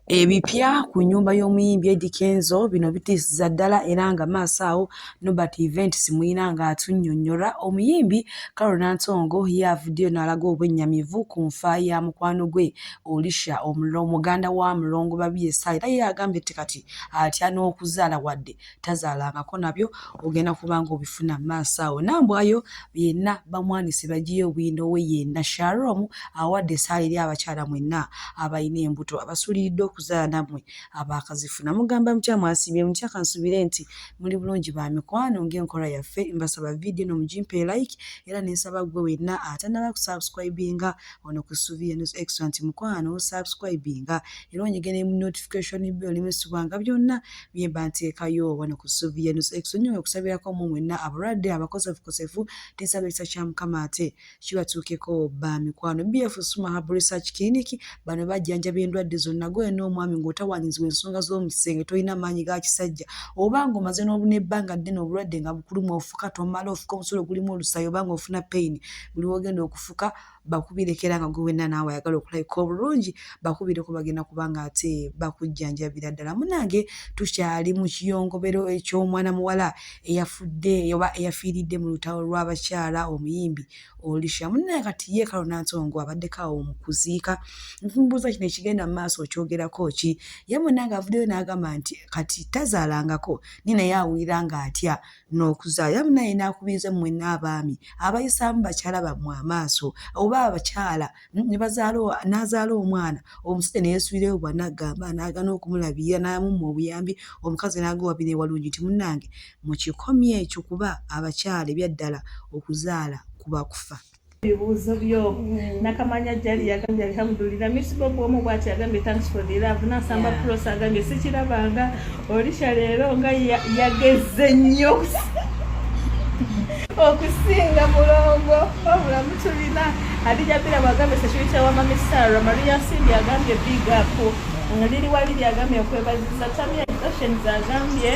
Ebipya ku nnyumba y'omuyimbi Eddie Kenzo bino bitiisiza ddala era nga maaso awo Norbert Events muyina ng'atunnyonnyola omuyimbi Carol Nantongo ye avuddeyo n'alaga obwennyamivu ku nfa ya mukwano gwe Olisha omuganda wa Mulongo Babyesaa era ye agambye kati atya n'okuzaala wadde tazaalangako nabyo ogenda kubanga obifuna maaso awo Nambwayo yenna bamwanise bagiye obuyinda we yenna Shalom awadde essaala eri abakyala mwenna abalina embuto abasuuliridde okuzaala nammwe abaakazifuna mugamba mukyamu asiimye mutya kansubire nti muli bulungi ba mikwano ng'enkola yaffe mbasaba vidiyo no mugimpe like era n'ensaba gwe wenna atannaba kusubscribinga ono ku Suvia News Extra nti mukwano subscribinga era onyigene mu notification bell limesibwanga byonna bye mba nteekayo wano ku Suvia News Extra nnyo okusabirako mu mwenna abalwadde abakosefukosefu tesabisa kya mukama ate kibatuukeko ba mikwano BF Suma Herbal Research Clinic bano bajjanjaba endwadde zonna gwe n'omwami ng'otawaanyizibwa ensonga z'omukisenge tolina maanyi ga kisajja oba ng'omaze n'ebbanga ddene obulwadde nga bukuluma ofuka tomala ofuka omusolo gulimu olusayo oba ng'ofuna pain buli wogenda okufuka bakubirekera nga gwe wenna naawe ayagala okulabika obulungi bakubireko bagenda kubanga ate bakujjanjabira ddala munange tukyali mu kiyongobero eky'omwana muwala eyafudde oba eyafiiridde mu lutalo lw'abakyala omuyimbi Olisha munange kati ye Carol Nantongo abaddeko awo mu kuziika nkumbuuza kino ekigenda mu maaso okyogerako ki ye munange avuddeyo n'agamba nti kati tazaalangako ni naye awulira ng'atya n'okuzaala era munaye n'akubiriza mmwe n'abaami abayisaamu bakyala bammwe amaaso oba abakyala n'azaala omwana omusajja ne yeesuulirayo bw'anaggamba n'agana okumulabirira n'amumma obuyambi omukazi n'agawabira ewalungi nti munnange mu kikomi ekyo kuba abakyala ebyaddala okuzaala kuba kufa ebibuuzo byo nakamanya jali yagambye alhamdulillah Miss Bob omu bw'ati yagambye thanks for the love nasamba Pros agambye sikirabanga Olisha leero nga yageze nnyo okusinga Mulongo obulamu tulina Adija Bira bagambye sekirita wa Mami Sarah Maria Simbi agambye big up liri waliri agambye okwebaziza Tamia Productions agambye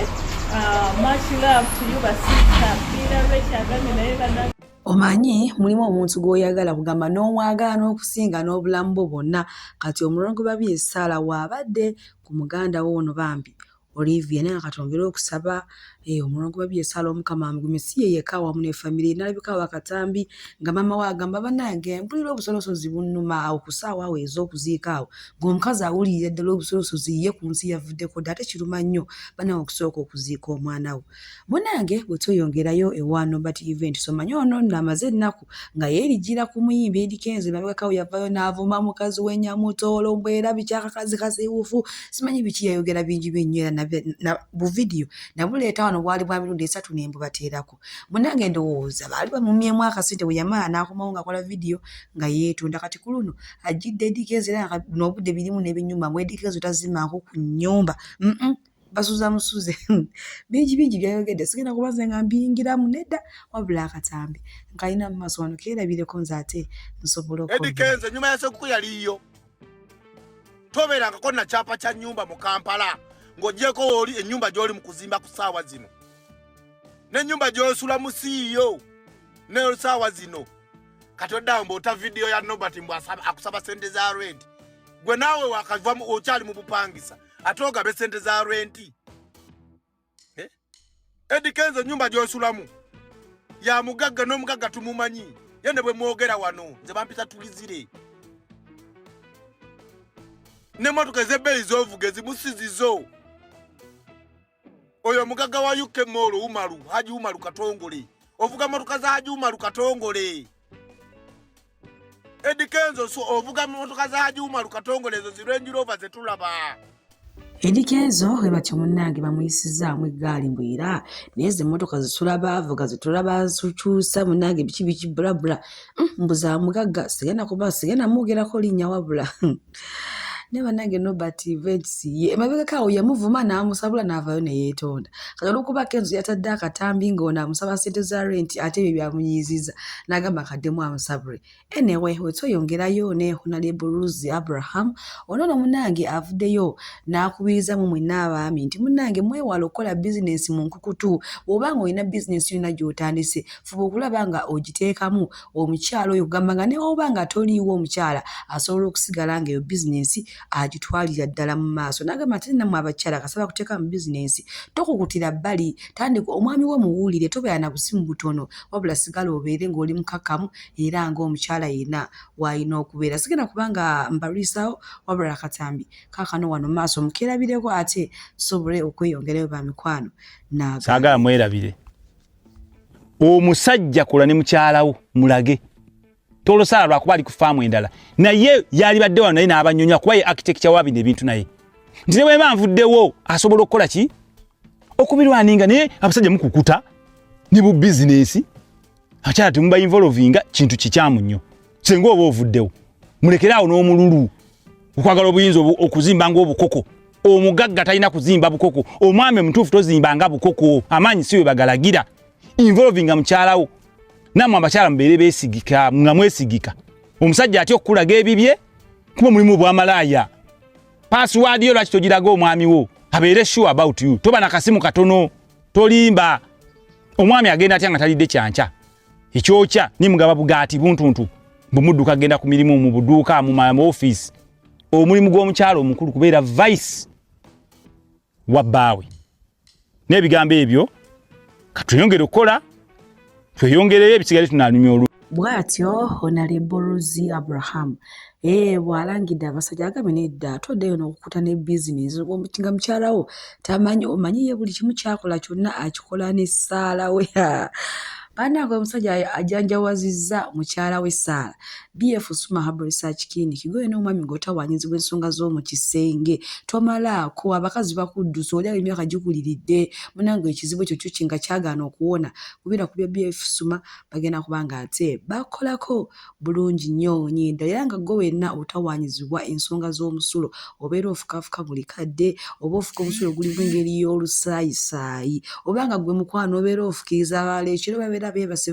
much love to you basista Pira Rich agambye naye bana omanyi mulimu omuntu gw'oyagala kugamba n'omwagala n'okusinga n'obulamu bwo bwonna kati Omulongo Babyesaa waabadde ku muganda wo ono bambi Olivia naye akatongera okusaba Omulongo Babyesaa omukama amugume si ye yekka wamu ne famire n'alabika wakatambi nga maama we agamba bannange mpulira obusolosozi bunnuma okusaawa awo ez'okuziika awo ng'omukazi awulirira ddala obusolosozi ye ku nsi yavuddeko dda ate kiruma nnyo banawe okusooka okuziika omwana we munnange bwe tweyongerayo ewa Norbert Events omanyi ono namaze ennaku nga yeerigira ku muyimbi Eddie Kenzo emabegakawo yavayo n'avuma mukazi w'Enyamutoolo mbwera bikyakakazi kasiiwufu simanyi biki yayogera bingi byennyo era bu vidiyo nabuleeta wano bwali bwa mirundi 3 n'embu bateerako munnange ndowooza baali bamumyemu akasente bwe yamala n'akomawo ng'akola vidiyo nga yeetunda kati ku luno ajjidde Eddie Kenzo era n'obudde birimu n'ebinyuma mu Eddie Kenzo tazimaako ku nnyumba basuza musuze bingi byayogedde sigenda kubaze nga mbiyingiramu nedda wabula akatambi nkalina mu maaso wano keerabireko nze ate nsobola Eddie Kenzo ennyuma ya Ssekuku yaliyo tobeerangako na kyapa kya nnyumba mu Kampala ng'ogyeko oli ennyumba gy'oli mu kuzimba ku ssaawa zino n'ennyumba gy'osulamu siiyo ne ssaawa zino kati oddawo mb'ota vidiyo ya Norbert mbw akusaba sente za rent gwe naawe wakavamu okyali mu bupangisa ate ogabe sente za renti Eddie Kenzo ennyumba gy'osulamu ya mugagga n'omugagga tumumanyi ye ne bwe mwogera wano nze bampita tulizire n'emmotoka ez'ebbeeyi z'ovuga ezimusizizo oyo mugagga wa UK Mall Umaru Haji Umaru Katongole ovuga motoka za Haji Umaru Katongole Eddie Kenzo ovuga motoka za Haji Umaru Katongole ezo zi Range Rover zetulaba Eddie Kenzo we batyo munnange bamuyisizaamu eggaali mbwira naye ze emmotoka zitulaba avuga zitulaba sukyusa munnange biki bulabula mbuza mugagga sigenda mwogerako linnya wabula ne bannange Norbert Events ye emabegakaawo yamuvuma n'amusabula n'avaayo ne yeetonda kati olw'okuba Kenzo yatadde akatambi ng'ono amusaba ssente za rent ate ebyo byamunyiiziza n'agamba akaddemu amusabule anyway we tweyongerayo ne Honorable Rose Abraham ono munnange avuddeyo n'akubiriza mu mwenna abaami nti munnange mwewala okukola bizinensi mu nkukutu bw'oba ng'olina bizinensi yonna gy'otandise fuba okulaba nga ogiteekamu omukyala oyo kugamba nga ne woba nga toliiwo omukyala asobola okusigala ng'eyo bizinensi agitwalira ddala mu maaso n'agamba nti nammwe abakyala kasaba kuteeka mu bizinensi tokukutira bbali tandika omwami wo muwulire tobeera na busimu butono wabula sigala obeere ng'oli mukakamu era ng'omukyala yenna w'alina okubeera sigenda kubanga mbalwisawo wabula Katambi kaakano wano maaso mukeerabireko ate tusobole okweyongerayo ba mikwano saagala mwerabire omusajja kola ne mukyalawo mulage tolosala lwakuba ali ku faamu endala naye yali badde wano naye n'abanyonya kuba ye architecture wa bino ebintu naye nti ne bwe banvuddewo asobola okukola ki okubirwaninga naye abasajja mukukuta ne bu bizinesi akyala temuba involvinga kintu kikyamu nnyo senga oba ovuddewo mulekeraawo n'omululu okwagala obuyinza okuzimba ng'obukoko omugagga talina kuzimba bukoko omwami omutuufu tozimba nga bukoko amaanyi si we bagalagira involvinga mukyalawo nammwe abakyala mubeere beesigika nga mwesigika omusajja atya okukulaga ebibye kuba mulimu obwamalaaya password yo lwaki togiraga omwami wo abeere sure about you toba na kasimu katono tolimba omwami agenda atya nga talidde kyanca ekyokya nimugaba bugaati buntuntu bumudduka agenda ku mirimu mu buduuka mu office omulimu gw'omukyalo omukulu kubeera vice wabbaawe n'ebigambo ebyo katuyongere okukola tweyongereyo ebisigale tunanyumya olu bw'atyo Honorable Rosie Abraham bw'alangidde abasajja agambe nedda toddeyo n'okukuta ne bizinesi nga mukyalawo tamanyi omanyi ye buli kimu kyakola kyonna akikola n'essaala we bannange omusajja ajanjawazizza mukyala we Saala BF Suma Herbal Research Clinic kigoye n'omwami ng'otawanyizibwa ensonga z'omu kisenge tomalaako abakazi bakuddusa oli emyaka gikuliridde munange ekizibu ekyo kyo kinga kyagaana okuwona kubeera ku bya BF Suma bagenda kubanga ate bakolako bulungi nnyo nyindo era nga gwe wenna otawanyizibwa ensonga z'omusulo obeera ofukafuka buli kadde oba ofuka omusulo gulimu engeri y'olusaayisaayi obanga gwe mukwano obeera ofukiriza abaala ekiro babeera beebase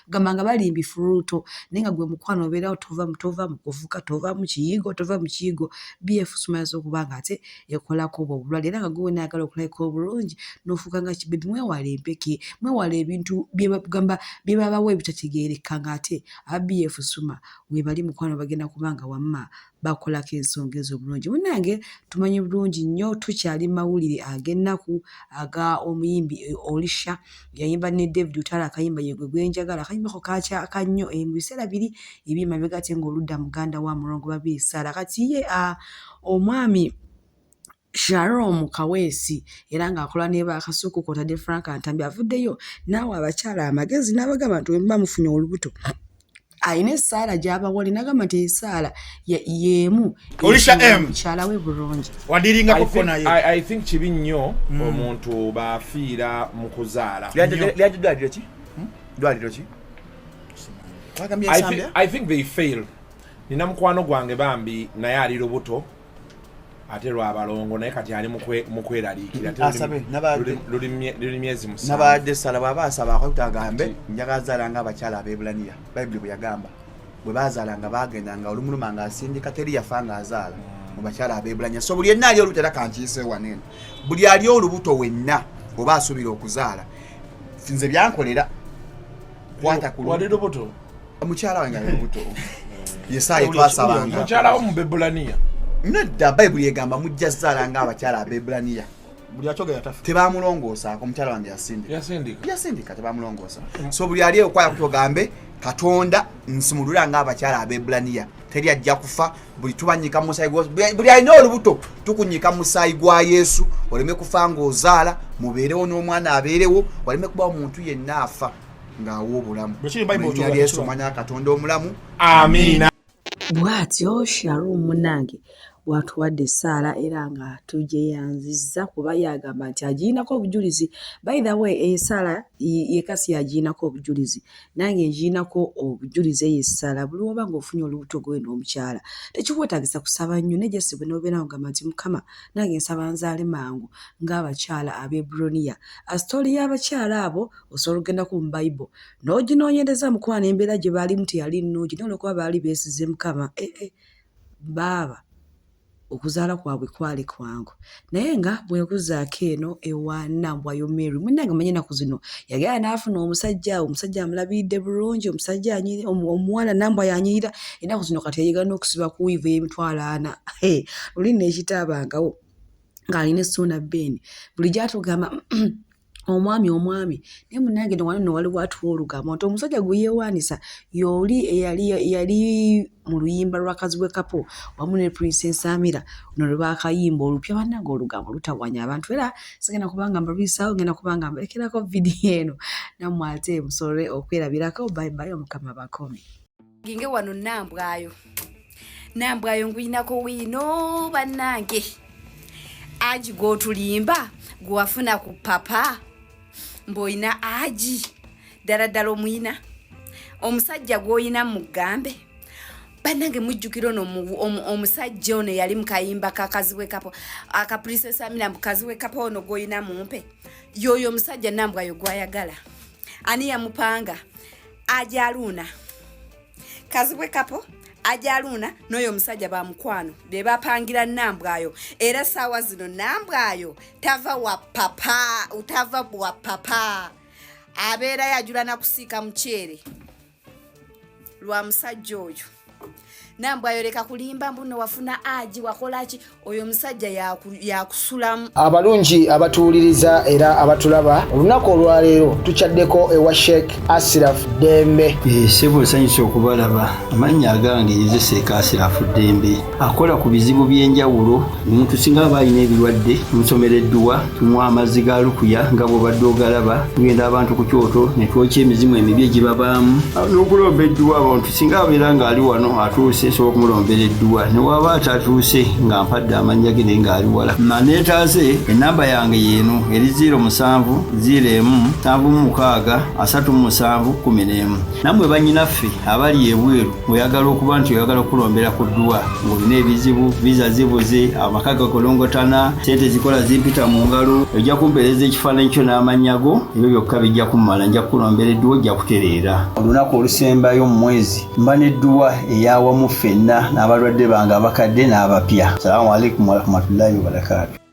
gamanga balimbi fruto naye nga gwe mukwano obeera tova mu kuvuka tova mu kiyigo BF Suma yaza okuba nga ate ekolako obwo obulwadde era nga gwe wenna ayagala okulabika obulungi n'ofuuka nga kibebi mwewala empeke mwewala ebintu bye babawa ebitategeereka nga ate BF Suma we bali mukwano bagenda kubanga wamma bakolako ensonga ez'obulungi munnange tumanyi bulungi nnyo tukyali mawulire ag'ennaku aga omuyimbi Olisha yayimba ne David Utara akayimba yegwe gwenjagala akayimbako kakyaka nnyo mu biseera biri ebyemabega ate ng'oludda muganda wa mulongo babiri Saala kati ye omwami Sharon Kaweesi era ng'akola ne bakasuku kwotadde Frank Antambi avuddeyo naawe abakyala amagezi n'abagamba nti bwe mufunye olubuto ayina essaala gy'abawole n'agamba nti essaala yeemu Olisha M mukyala we bulungi wadiringako naye I think kibi nnyo omuntu baafiira mu kuzaala dwaliro ki I think they fail. Nina mukwano gwange bambi naye ali lubuto ate lwabalongo naye kati ali mu kweraliikira luli myezi musanvu nabadde Saala bw'aba asaba akutagambe njagala zaala nga abakyala ab'Ebulaniya Bayibuli bwe yagamba bwe baazaalanga bagendanga olumuluma ng'asindika teri yafa ng'azaala mu bakyala ab'Ebulaniya so buli yenna ali olubuto era kankiise wanene buli ali olubuto wenna oba asuubira okuzaala nze byankolera kwata ku wali lubuto mukyala wange ali lubuto Yesaya twasabanga mukyala wo mu Bebulaniya nedda Bayibuli egamba mujja zaala nga abakyala ab'Ebulaniya buli akyogera tafa tebamulongoosa omukyala wange yasindika tebamulongoosa so buli ali okwaya kutogambe Katonda nsumulula nga abakyala ab'Ebulaniya teri ajja kufa buli tubanyika mu musaayi buli alina olubuto tukunyika mu musaayi gwa Yesu oleme kufa ng'ozaala mubeerewo n'omwana abeerewo oleme kuba omuntu yenna afa ng'awa obulamu Yesu omwana Katonda omulamu amiina bw'atyo Sharon munnange bw'atuwadde essaala era nga tugyeyanzizza kuba yagamba nti agiinako obujulizi by the way essaala yekasi yagiinako obujulizi nange ngiinako obujulizi eyo essaala buli woba ng'ofunye olubuto gwe n'omukyala tekikwetagisa kusaba nnyo naye jesi bwe n'obeera ngamba nti Mukama nange nsaba nzaale mangu ng'abakyala ab'Ebulaniya asitooli y'abakyala abo osobola okgendako mu Bayibuli n'oginoonyereza mukwano embeera gye baalimu teyali nnungi naye olwokuba baali beesize Mukama baaba okuzaala kwabwe kwali kwangu naye nga bwekuzaako eno ewa Nambwayo Mary munnange manye ennaku zino yagenda n'afuna omusajja amulabiridde bulungi omusajja omuwala Nambwayo anyirira ennaku zino kati yayiga n'okusiba ku wiivu y'emitwalo 4 luli n'ekitaabangawo ng'alina Ssuuna Ben buli gy'atugamba omwami naye munnange wano waliwo atuwa olugambo nti omusajja gwe yeewaanisa y'oli eyali mu luyimba lwa Kazibwe Kapo wamu ne Princess Amira luno lwe baakayimba olupya bannange olugambo lutawanya abantu era sigenda kubanga mbalwisaawo ngenda kubanga mbalekerako vidiyo eno nammwe ate musobole okwerabirako bye omukama bakomi ginge wano Nambwayo nguyinako wiino bannange aji g'otulimba gwafuna ku papa mboyina aji ddala omuyina omusajja gw'oyina mugambe bannange mujjukira ono omusajja ono yali mukayimba kakazibwe kapo aka Princess Amina mukazibwe kapo ono gw'oyina mumpe yoyo omusajja Nambwayo gwayagala ani yamupanga ajaluna kazibwe kapo ajaluna n'oyo omusajja bamukwano be bapangira Nambwayo era saawa zino Nambwayo tava wa papa abeera yajula na kusiika muceere lwa musajja oyo Nambwayo leka kulimba mbuno wafuna aji wakolaki oyo omusajja yakusulamu abalungi abatuuliriza era abatulaba olunaku olwaleero tukyaddeko ewa Sheikh Ashraf Dembe sebo sanyusa okubalaba amannya agange Seeka Ashraf Dembe akola ku bizibu by'enjawulo omuntu singa aba alina ebirwadde tumusomereddwa tumuwa amazzi ga lukuya nga bw'obadde ogalaba tugenda abantu ku kyoto ne twokya emizimu emibi egibabaamu n'okulomba edduwa abantu singa abeera ng'ali wano atuuse sobola okumulombeera edduwa ne waba atatuuse nga mpadde amannya ge naye ng'ali wala neetaase ennamba yange yeeno eri 0707763711 nammwe bannyinaffe abali ebweru oyagala okuba nti oyagala okulombera ku dduwa ng'olina ebizibu viza zibuze amaka gakolongotana sente zikola zimpita mu ngalo ojja kumpeereza ekifaananyi kyo n'amannya go ebyo byokka bijja kummala nja kukulombera edduwa ojja kutereera olunaku olusembayo mu mwezi mba n'edduwa eyawamu ffenna n'abalwadde bange abakadde n'abapya. Assalamu alaikum warahmatullahi wabarakatuh.